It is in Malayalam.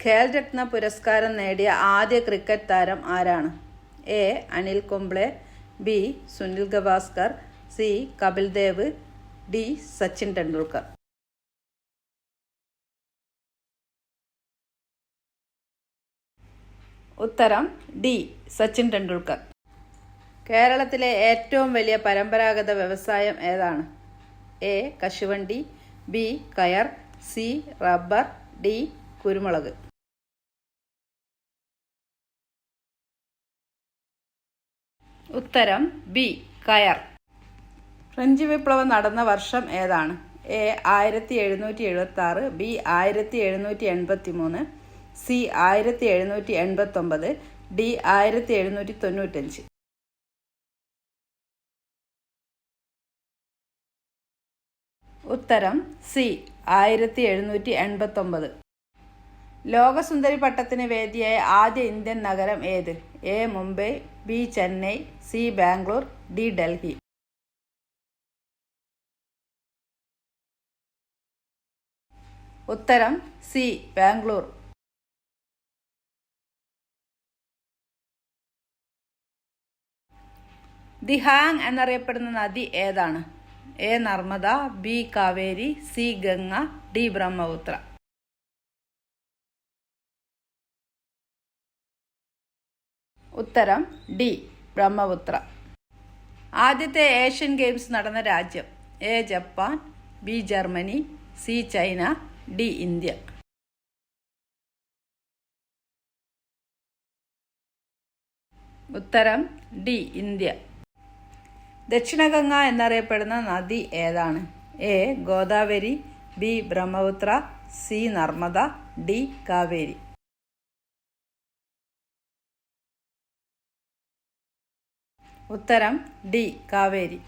ഖേൽ രത്ന പുരസ്കാരം നേടിയ ആദ്യ ക്രിക്കറ്റ് താരം ആരാണ്? A. Anil Kumble, B. Sunil Gavaskar, C. Kapil Dev, D. Sachin Tendulkar. ഉത്തരം ഡി. സച്ചിൻ ടെണ്ടുൽക്കർ. കേരളത്തിലെ ഏറ്റവും വലിയ പരമ്പരാഗത വ്യവസായം ഏതാണ്? എ. കശുവണ്ടി, ബി. കയർ, സി. Rubber, D. കുരുമുളക്. ഉത്തരം ബി. കയർ. ഫ്രഞ്ച് വിപ്ലവം നടന്ന വർഷം ഏതാണ്? എ. 1776, ബി. 1783, സി. 1789, ഡി. 1795. ഉത്തരം സി. 1789. ലോകസുന്ദരി പട്ടത്തിന് വേദിയായ ആദ്യ ഇന്ത്യൻ നഗരം ഏത്? A. Mumbai, B. Chennai, C. Bangalore, D. Delhi. ഉത്തരം സി. ബാംഗ്ലൂർ. ദിഹാങ് എന്നറിയപ്പെടുന്ന നദി ഏതാണ്? A. Narmada, B. Kaveri, C. Ganga, D. Brahmaputra. ഉത്തരം ഡി. ബ്രഹ്മപുത്ര. ആദ്യത്തെ ഏഷ്യൻ ഗെയിംസ് നടന്ന രാജ്യം? A. Japan, B. Germany, C. China, D. India. ഉത്തരം ഡി. ഇന്ത്യ. ദക്ഷിണഗംഗ എന്നറിയപ്പെടുന്ന നദി ഏതാണ്? A. Godavari, B. Brahmaputra, C. Narmada, D. Kaveri. ഉത്തരം ഡി. കാവേരി.